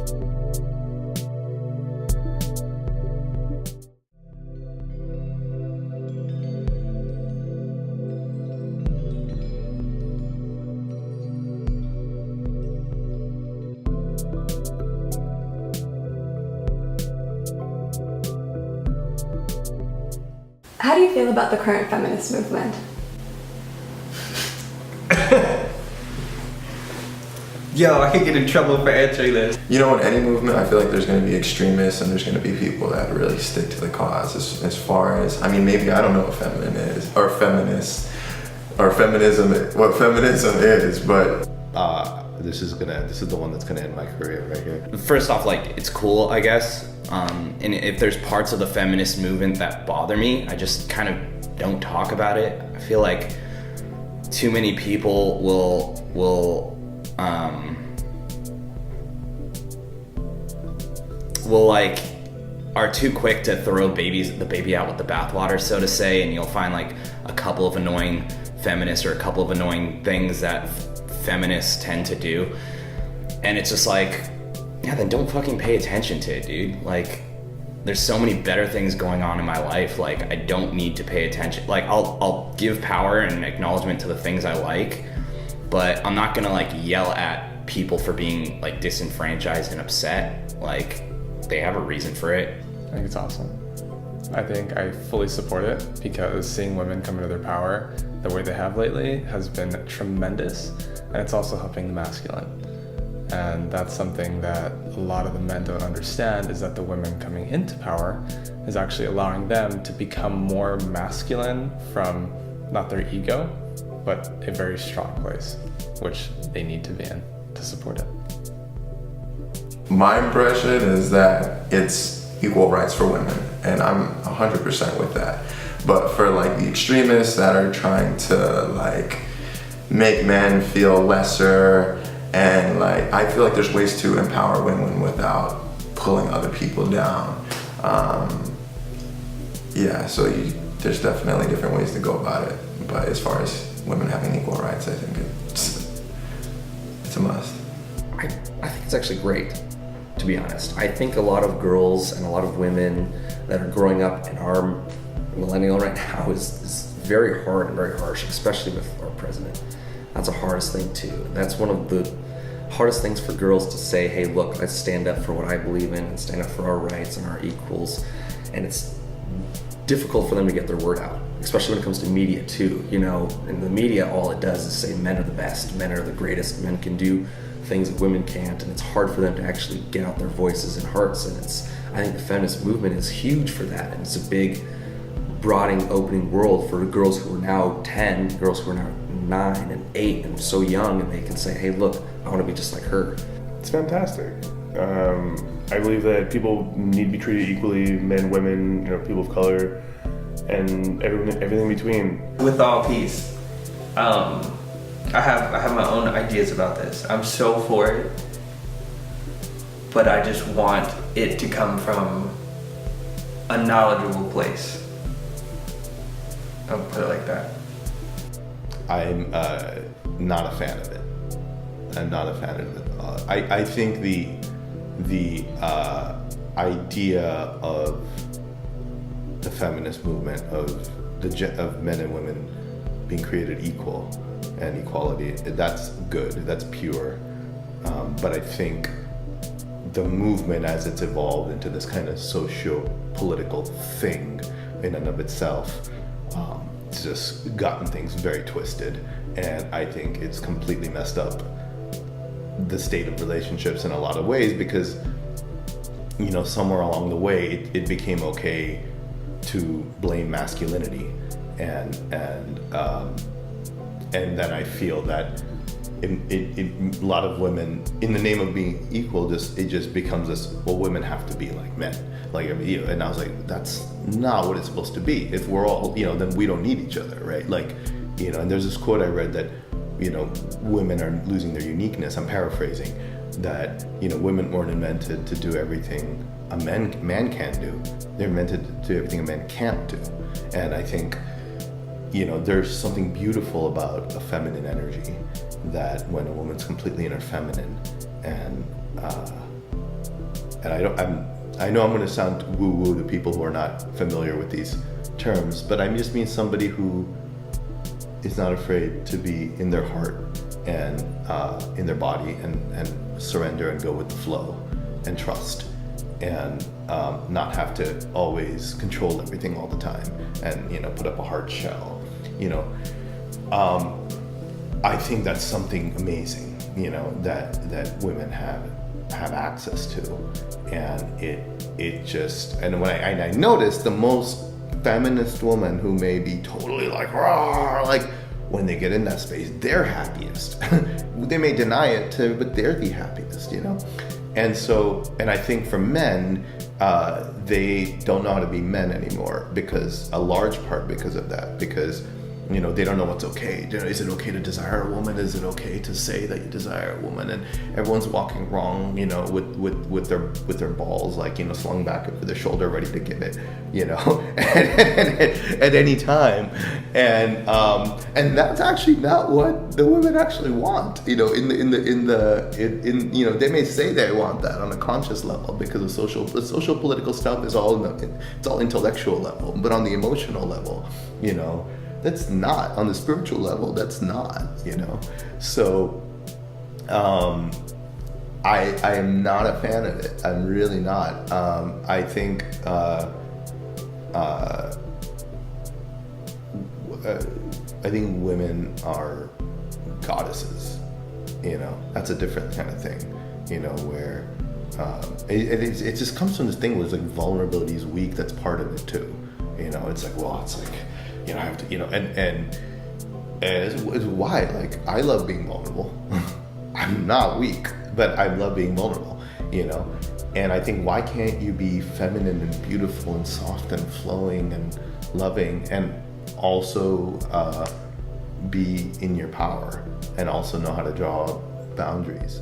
How do you feel about the current feminist movement? Yo, I could get in trouble for answering this. You know, in any movement, I feel like there's going to be extremists and there's going to be people that really stick to the cause. As far as, I mean, maybe I don't know what feminine is, or feminist, or feminism, what feminism is, but this is the one that's gonna end my career right here. First off, like, it's cool, I guess. And if there's parts of the feminist movement that bother me, I just kind of don't talk about it. I feel like too many people will like are too quick to throw the baby out with the bathwater, so to say, and you'll find like a couple of annoying feminists or a couple of annoying things that feminists tend to do, and it's just like, yeah, then don't fucking pay attention to it, dude. Like, there's so many better things going on in my life. Like, I don't need to pay attention. Like, I'll give power and acknowledgement to the things I like, but I'm not gonna like yell at people for being like disenfranchised and upset. Like, they have a reason for it. I think it's awesome. I think I fully support it because seeing women come into their power the way they have lately has been tremendous, and it's also helping the masculine. And that's something that a lot of the men don't understand, is that the women coming into power is actually allowing them to become more masculine from not their ego, but a very strong place, which they need to be in to support it. my impression is that it's equal rights for women, and I'm 100% with that. But for like the extremists that are trying to like make men feel lesser, and like I feel like there's ways to empower women without pulling other people down. There's definitely different ways to go about it. But as far as women having equal rights, I think it's a must. I think it's actually great, to be honest. I think a lot of girls and a lot of women that are growing up in our millennial right now is very hard and very harsh, especially with our president. That's the hardest thing too. That's one of the hardest things for girls to say, hey, look, let's stand up for what I believe in and stand up for our rights and our equals. And it's difficult for them to get their word out, especially when it comes to media too. You know, in the media, all it does is say men are the best, men are the greatest, men can do things that women can't, and it's hard for them to actually get out their voices and hearts. And I think the feminist movement is huge for that, and it's a big, broadening, opening world for girls who are now 10, girls who are now 9 and 8 and so young, and they can say, hey, look, I want to be just like her. It's fantastic. I believe that people need to be treated equally, men, women, people of color, and everything in between. With all peace, I have my own ideas about this. I'm so for it, but I just want it to come from a knowledgeable place. I'll put it like that. I'm not a fan of it. I'm not a fan of it. I think the idea of the feminist movement of men and women being created equal and equality, that's good, that's pure. But I think the movement as it's evolved into this kind of socio-political thing in and of itself, it's just gotten things very twisted, and I think it's completely messed up the state of relationships in a lot of ways, because somewhere along the way it became okay to blame masculinity, and then I feel that a lot of women, in the name of being equal, it just becomes this, well, women have to be like men, and I was like, that's not what it's supposed to be. If we're all, then we don't need each other, right? And there's this quote I read that, women are losing their uniqueness. I'm paraphrasing, that, women weren't invented to do everything a man can do. They're invented to do everything a man can't do. And I think, there's something beautiful about a feminine energy, that when a woman's completely in her feminine and and I know I'm going to sound woo-woo to people who are not familiar with these terms, but I just mean somebody who is not afraid to be in their heart and in their body and surrender and go with the flow and trust and not have to always control everything all the time and, you know, put up a hard shell, you know. I think that's something amazing, you know, that women have access to, and it just, and when I noticed the most feminist woman who may be totally like raw, like when they get in that space, they're happiest. They may deny it too, but they're the happiest, you know. And so, and I think for men, they don't know how to be men anymore, because a large part because of that, because, you know, they don't know what's okay. Is it okay to desire a woman? Is it okay to say that you desire a woman? And everyone's walking wrong, you know, with their balls, like, you know, slung back over their shoulder, ready to give it, you know, at any time. And that's actually not what the women actually want, you know. In you know, they may say they want that on a conscious level because the social political stuff is all intellectual level, but on the emotional level, you know, that's not, on the spiritual level, that's not, you know. So I am not a fan of it. I'm really not. I think women are goddesses, you know. That's a different kind of thing, you know, where it just comes from this thing where it's like vulnerability is weak. That's part of it too, you know. It's like, well, it's like, you know, I have to, you know, and it's why, like, I love being vulnerable. I'm not weak, but I love being vulnerable, you know. And I think, why can't you be feminine and beautiful and soft and flowing and loving, and also be in your power, and also know how to draw boundaries?